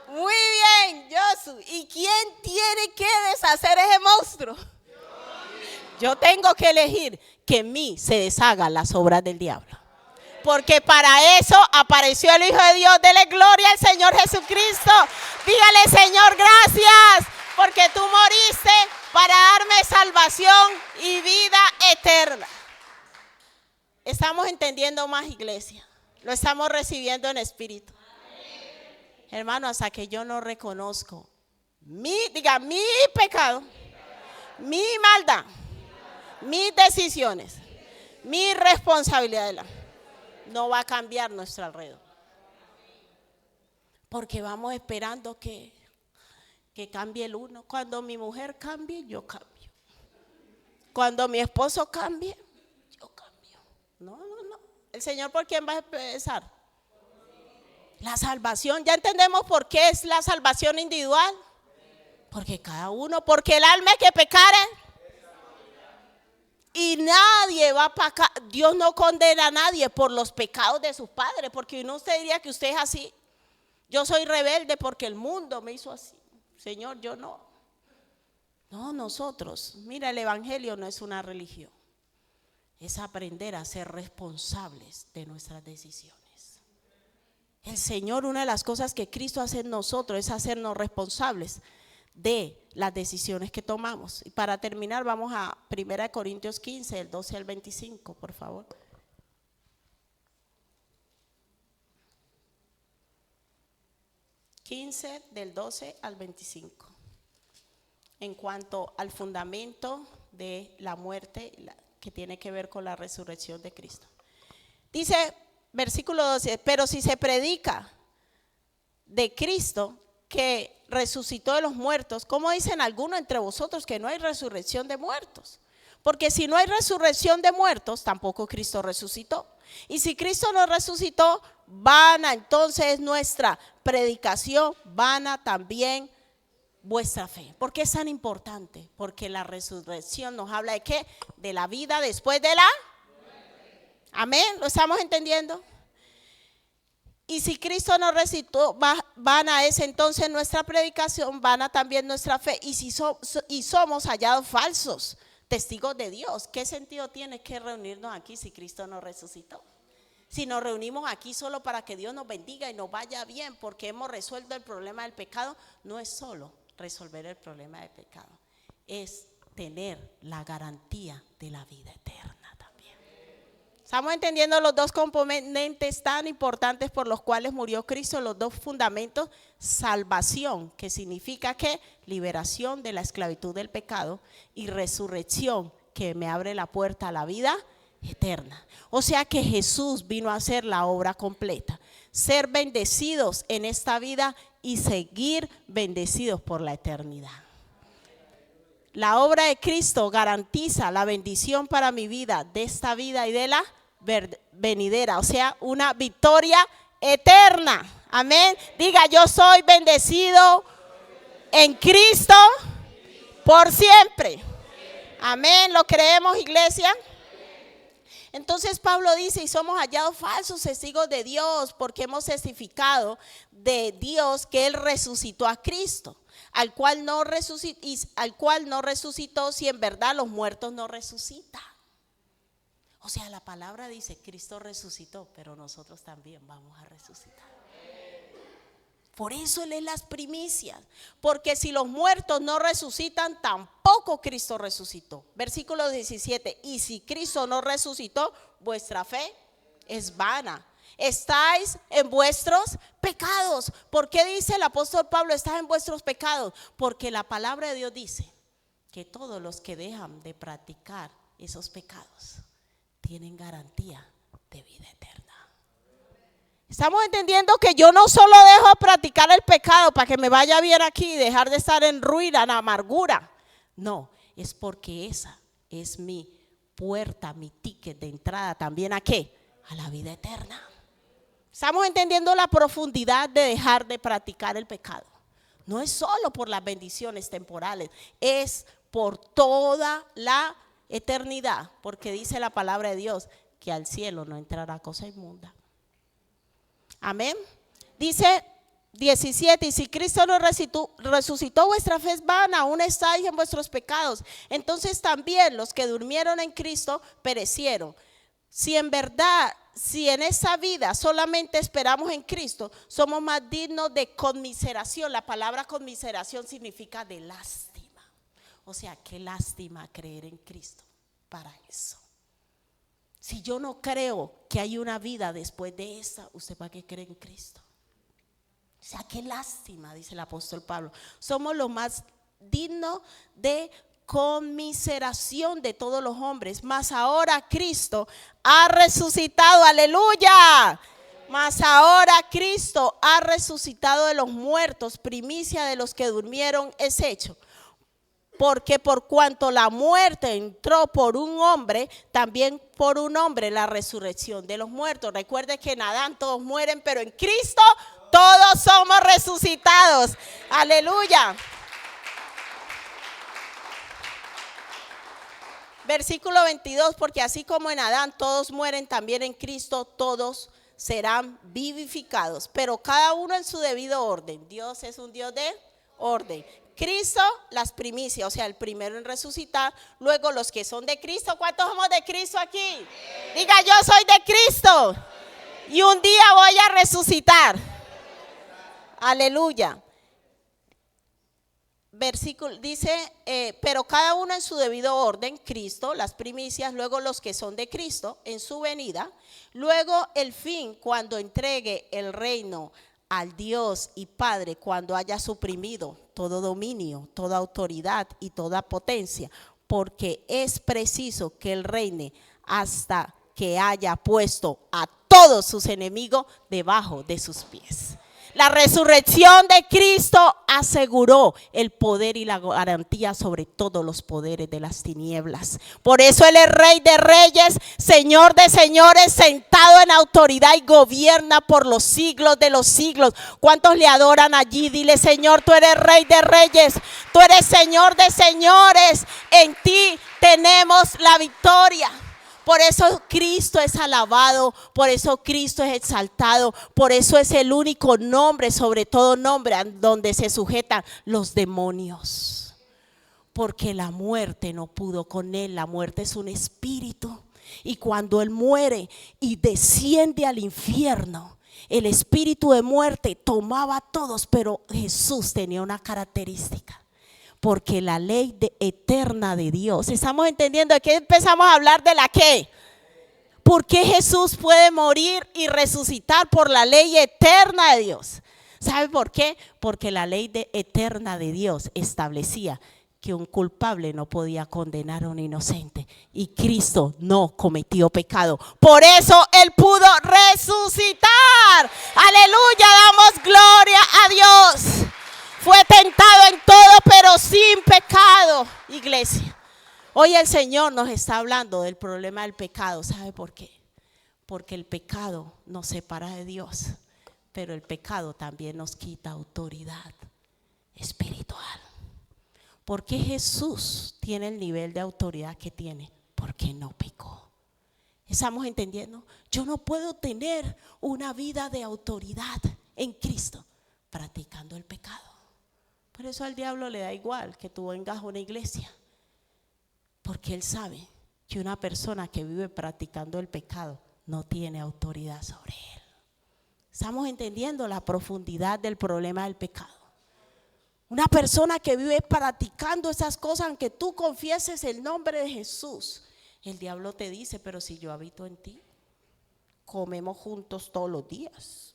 A: Muy bien, Josu. ¿Y quién tiene que deshacer ese monstruo? Yo tengo que elegir que en mí se deshagan las obras del diablo. Porque para eso apareció el Hijo de Dios. Dele gloria al Señor Jesucristo. Dígale, Señor, gracias, porque tú moriste para darme salvación y vida eterna. ¿Estamos entendiendo más, iglesia? Lo estamos recibiendo en espíritu. Hermano, hasta que yo no reconozco mi pecado, mi maldad, mis decisiones, mi responsabilidad, no va a cambiar nuestro alrededor. Porque vamos esperando que cambie el uno. Cuando mi mujer cambie, yo cambio. Cuando mi esposo cambie, yo cambio. No. ¿El Señor por quién va a empezar? La salvación. ¿Ya entendemos por qué es la salvación individual? Porque cada uno, porque el alma que pecare. Y nadie va a pecar. Dios no condena a nadie por los pecados de sus padres. Porque usted diría que usted es así. Yo soy rebelde porque el mundo me hizo así. Señor, yo no. No, nosotros. Mira, el evangelio no es una religión. Es aprender a ser responsables de nuestras decisiones. El Señor, una de las cosas que Cristo hace en nosotros es hacernos responsables de las decisiones que tomamos. Y para terminar vamos a 1 Corintios 15, del 12 al 25, por favor. Del 12 al 25. En cuanto al fundamento de la muerte que tiene que ver con la resurrección de Cristo. Dice, versículo 12, pero si se predica de Cristo que resucitó de los muertos, ¿cómo dicen algunos entre vosotros que no hay resurrección de muertos? Porque si no hay resurrección de muertos, tampoco Cristo resucitó. Y si Cristo no resucitó, vana entonces nuestra predicación, vana también vuestra fe. ¿Por qué es tan importante? Porque la resurrección nos habla de ¿qué? De la vida después de la muerte. Amén, ¿lo estamos entendiendo? Y si Cristo no resucitó, vana es entonces nuestra predicación, vana también nuestra fe. Y si somos hallados falsos testigos de Dios, ¿qué sentido tiene que reunirnos aquí si Cristo no resucitó? Si nos reunimos aquí solo para que Dios nos bendiga y nos vaya bien porque hemos resuelto el problema del pecado, no es solo resolver el problema del pecado, es tener la garantía de la vida eterna también. ¿Estamos entendiendo los dos componentes tan importantes por los cuales murió Cristo? Los dos fundamentos: salvación, que significa que liberación de la esclavitud del pecado, y resurrección, que me abre la puerta a la vida eterna. O sea que Jesús vino a hacer la obra completa, ser bendecidos en esta vida y seguir bendecidos por la eternidad. La obra de Cristo garantiza la bendición para mi vida, de esta vida y de la venidera, o sea, una victoria eterna. Amén. Diga, yo soy bendecido en Cristo por siempre. Amén. ¿Lo creemos, iglesia? Entonces Pablo dice, y somos hallados falsos testigos de Dios, porque hemos testificado de Dios que Él resucitó a Cristo, al cual no resucitó si en verdad los muertos no resucitan. O sea, la palabra dice, Cristo resucitó, pero nosotros también vamos a resucitar. Por eso Él es las primicias, porque si los muertos no resucitan, tampoco Cristo resucitó. Versículo 17, y si Cristo no resucitó, vuestra fe es vana. Estáis en vuestros pecados. ¿Por qué dice el apóstol Pablo, estás en vuestros pecados? Porque la palabra de Dios dice que todos los que dejan de practicar esos pecados tienen garantía de vida eterna. Estamos entendiendo que yo no solo dejo practicar el pecado para que me vaya bien aquí y dejar de estar en ruina, en amargura. No, es porque esa es mi puerta, mi ticket de entrada también ¿a qué? A la vida eterna. Estamos entendiendo la profundidad de dejar de practicar el pecado. No es solo por las bendiciones temporales, es por toda la eternidad, porque dice la palabra de Dios que al cielo no entrará cosa inmunda. Amén. Dice 17, y si Cristo no resucitó, vuestra fe es vana, aún estáis en vuestros pecados. Entonces también los que durmieron en Cristo perecieron. Si en verdad, si en esa vida solamente esperamos en Cristo, somos más dignos de conmiseración. La palabra conmiseración significa de lástima. O sea, qué lástima creer en Cristo para eso. Si yo no creo que hay una vida después de esa, ¿usted para qué cree en Cristo? O sea, qué lástima, dice el apóstol Pablo. Somos los más dignos de conmiseración de todos los hombres. Mas ahora Cristo ha resucitado, aleluya. Mas ahora Cristo ha resucitado de los muertos, primicia de los que durmieron es hecho. Porque por cuanto la muerte entró por un hombre, también por un hombre la resurrección de los muertos. Recuerde que en Adán todos mueren, pero en Cristo todos somos resucitados. Aleluya. Versículo 22, porque así como en Adán todos mueren, también en Cristo todos serán vivificados, pero cada uno en su debido orden. Dios es un Dios de orden. Cristo, las primicias, o sea, el primero en resucitar. Luego los que son de Cristo. ¿Cuántos somos de Cristo aquí? Diga, yo soy de Cristo y un día voy a resucitar. Aleluya. Versículo dice, pero cada uno en su debido orden, Cristo, las primicias, luego los que son de Cristo en su venida, luego el fin cuando entregue el reino al Dios y Padre, cuando haya suprimido todo dominio, toda autoridad y toda potencia, porque es preciso que Él reine hasta que haya puesto a todos sus enemigos debajo de sus pies. La resurrección de Cristo aseguró el poder y la garantía sobre todos los poderes de las tinieblas. Por eso Él es Rey de Reyes, Señor de Señores, sentado en autoridad y gobierna por los siglos de los siglos. ¿Cuántos le adoran allí? Dile, Señor, tú eres Rey de Reyes, tú eres Señor de Señores. En ti tenemos la victoria. Por eso Cristo es alabado, por eso Cristo es exaltado, por eso es el único nombre, sobre todo nombre, donde se sujetan los demonios. Porque la muerte no pudo con Él, la muerte es un espíritu. Y cuando Él muere y desciende al infierno, el espíritu de muerte tomaba a todos, pero Jesús tenía una característica. Porque la ley eterna de Dios, ¿estamos entendiendo? ¿De qué empezamos a hablar? ¿De la qué? ¿Por qué Jesús puede morir y resucitar? Por la ley eterna de Dios. ¿Sabe por qué? Porque la ley eterna de Dios establecía que un culpable no podía condenar a un inocente. Y Cristo no cometió pecado. Por eso Él pudo resucitar. Aleluya, damos gloria a Dios. Fue tentado en todo, pero sin pecado, iglesia. Hoy el Señor nos está hablando del problema del pecado. ¿Sabe por qué? Porque el pecado nos separa de Dios, pero el pecado también nos quita autoridad espiritual. ¿Por qué Jesús tiene el nivel de autoridad que tiene? Porque no pecó. ¿Estamos entendiendo? Yo no puedo tener una vida de autoridad en Cristo practicando el pecado. Por eso al diablo le da igual que tú vengas a una iglesia, porque él sabe que una persona que vive practicando el pecado no tiene autoridad sobre él. Estamos entendiendo la profundidad del problema del pecado. Una persona que vive practicando esas cosas, aunque tú confieses el nombre de Jesús, el diablo te dice, pero si yo habito en ti, comemos juntos todos los días.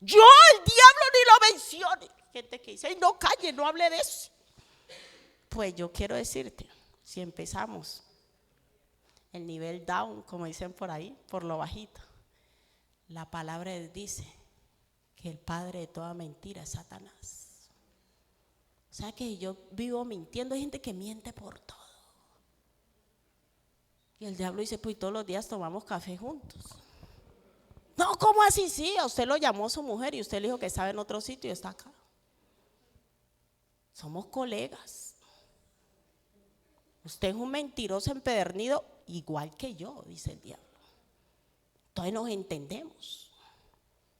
A: Yo, el diablo, ni lo mencione. Gente que dice, no calle, no hable de eso. Pues yo quiero decirte, si empezamos el nivel down, como dicen por ahí, por lo bajito, La palabra de Dios dice que el padre de toda mentira es Satanás. O sea que yo vivo mintiendo. Hay gente que miente por todo. Y el diablo dice, pues todos los días tomamos café juntos. No, ¿cómo así? Sí, a usted lo llamó su mujer y usted le dijo que estaba en otro sitio y está acá. Somos colegas. Usted es un mentiroso empedernido igual que yo, dice el diablo. Entonces nos entendemos.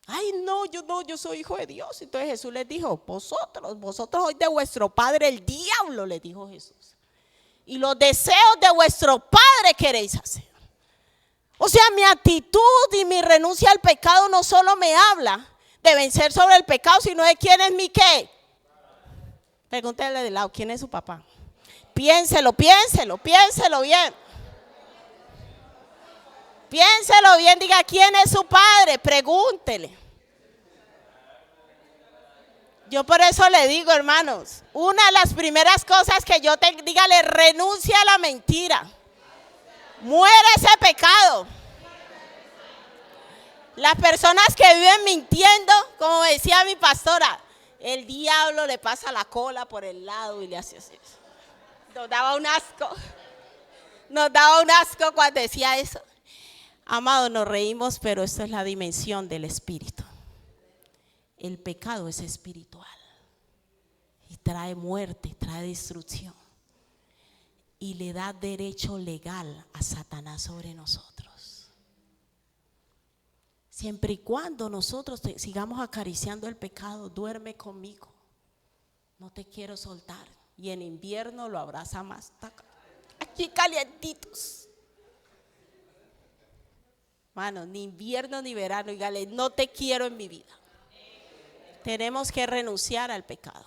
A: Ay, no, yo soy hijo de Dios. Entonces Jesús les dijo, vosotros sois de vuestro padre el diablo, les dijo Jesús. Y los deseos de vuestro padre queréis hacer. O sea, mi actitud y mi renuncia al pecado no solo me habla de vencer sobre el pecado, sino de quién es mi qué. Pregúntele de lado, ¿quién es su papá? Piénselo bien. Piénselo bien, diga, ¿quién es su padre? Pregúntele. Yo por eso le digo, hermanos, una de las primeras cosas que yo te dígale, renuncia a la mentira. Muere ese pecado. Las personas que viven mintiendo, como decía mi pastora, el diablo le pasa la cola por el lado y le hace así. Nos daba un asco cuando decía eso. Amado, nos reímos, pero esto es la dimensión del espíritu. El pecado es espiritual y trae muerte, trae destrucción y le da derecho legal a Satanás sobre nosotros. Siempre y cuando nosotros sigamos acariciando el pecado, duerme conmigo, no te quiero soltar. Y en invierno lo abraza más, aquí calientitos. Mano, ni invierno ni verano, dígale, no te quiero en mi vida. Tenemos que renunciar al pecado.